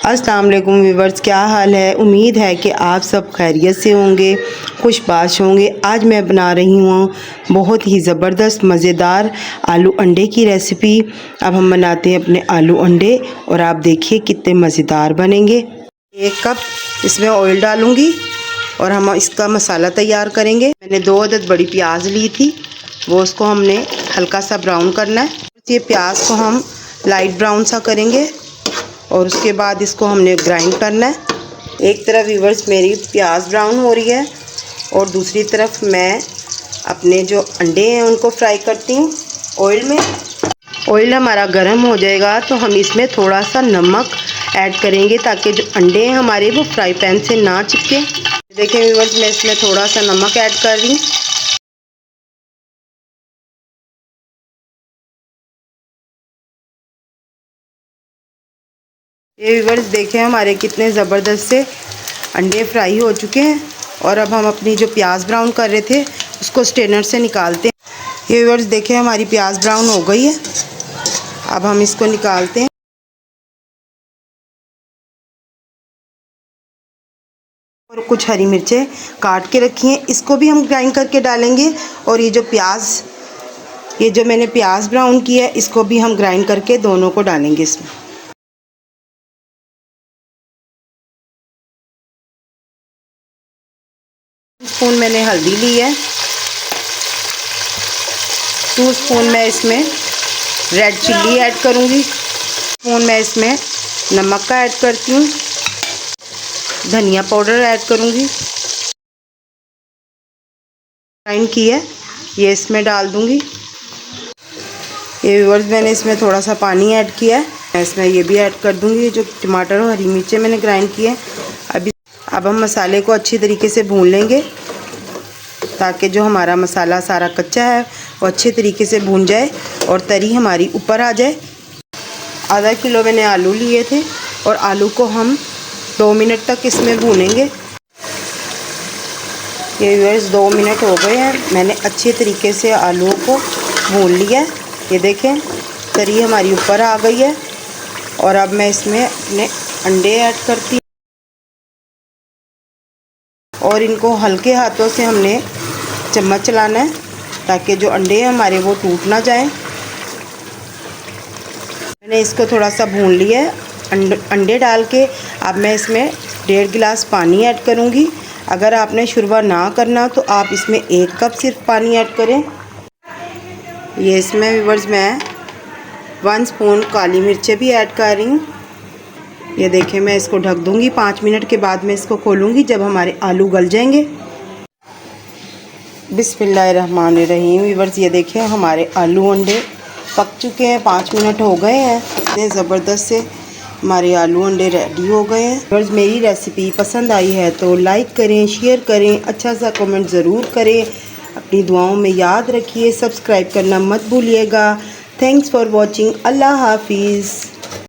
अस्सलाम वालेकुम व्यूवर्स, क्या हाल है। उम्मीद है कि आप सब खैरियत से होंगे, खुशबाश होंगे। आज मैं बना रही हूँ बहुत ही ज़बरदस्त मज़ेदार आलू अंडे की रेसिपी। अब हम बनाते हैं अपने आलू अंडे और आप देखिए कितने मज़ेदार बनेंगे। 1 कप इसमें ऑयल डालूँगी और हम इसका मसाला तैयार करेंगे। मैंने 2 अदद बड़ी प्याज ली थी, वो उसको हमने हल्का सा ब्राउन करना है। ये प्याज को हम लाइट ब्राउन सा करेंगे और उसके बाद इसको हमने ग्राइंड करना है। एक तरफ व्यूवर्स मेरी प्याज ब्राउन हो रही है और दूसरी तरफ मैं अपने जो अंडे हैं उनको फ्राई करती हूँ ऑयल में। ऑयल हमारा गर्म हो जाएगा तो हम इसमें थोड़ा सा नमक ऐड करेंगे ताकि जो अंडे हैं हमारे वो फ्राई पैन से ना चिपके। देखिए व्यूवर्स, मैं इसमें थोड़ा सा नमक ऐड कर रही हूँ। ये व्यूवर्स देखें हमारे कितने ज़बरदस्त से अंडे फ्राई हो चुके हैं। और अब हम अपनी जो प्याज ब्राउन कर रहे थे उसको स्ट्रेनर से निकालते हैं। ये व्यूवर्स देखें हमारी प्याज ब्राउन हो गई है, अब हम इसको निकालते हैं। और कुछ हरी मिर्चें काट के रखी हैं, इसको भी हम ग्राइंड करके डालेंगे। और ये जो मैंने प्याज ब्राउन किया है इसको भी हम ग्राइंड करके दोनों को डालेंगे इसमें। स्पून मैंने हल्दी ली है, 2 स्पून मैं इसमें रेड चिल्ली ऐड करूँगी, स्पून मैं इसमें नमक का ऐड करती हूँ, धनिया पाउडर ऐड करूँगी। ग्राइंड की है ये इसमें डाल दूँगी। ये व्यूअर्स मैंने इसमें थोड़ा सा पानी ऐड किया है, मैं इसमें ये भी ऐड कर दूँगी। जो टमाटर और हरी मिर्चें मैंने ग्राइंड की है। अब हम मसाले को अच्छी तरीके से भून लेंगे ताकि जो हमारा मसाला सारा कच्चा है वो अच्छे तरीके से भून जाए और तरी हमारी ऊपर आ जाए। आधा किलो मैंने आलू लिए थे और आलू को हम 2 मिनट तक इसमें भूनेंगे। ये व्यूअर्स 2 मिनट हो गए हैं, मैंने अच्छे तरीके से आलूओं को भून लिया है। ये देखें तरी हमारी ऊपर आ गई है। और अब मैं इसमें अपने अंडे ऐड करती हूँ और इनको हल्के हाथों से हमने चम्मच चलाना है ताकि जो अंडे हैं हमारे वो टूट ना जाएं। मैंने इसको थोड़ा सा भून लिया है अंडे डाल के। अब मैं इसमें 1.5 गिलास पानी ऐड करूँगी। अगर आपने शुरबा ना करना तो आप इसमें 1 कप सिर्फ पानी ऐड करें। ये इसमें व्यूअर्स मैं 1 स्पून काली मिर्चें भी ऐड कर रही हूँ। ये देखें मैं इसको ढक दूँगी, 5 मिनट के बाद मैं इसको खोलूँगी जब हमारे आलू गल जाएंगे। बिस्मिल्लाहिर्रहमानिर्रहीम। व्यूअर्स ये देखें हमारे आलू अंडे पक चुके हैं, 5 मिनट हो गए हैं। इतने ज़बरदस्त से हमारे आलू अंडे रेडी हो गए हैं। व्यूअर्स मेरी रेसिपी पसंद आई है तो लाइक करें, शेयर करें, अच्छा सा कमेंट ज़रूर करें। अपनी दुआओं में याद रखिए, सब्सक्राइब करना मत भूलिएगा। Thanks for watching. अल्लाह हाफिज़।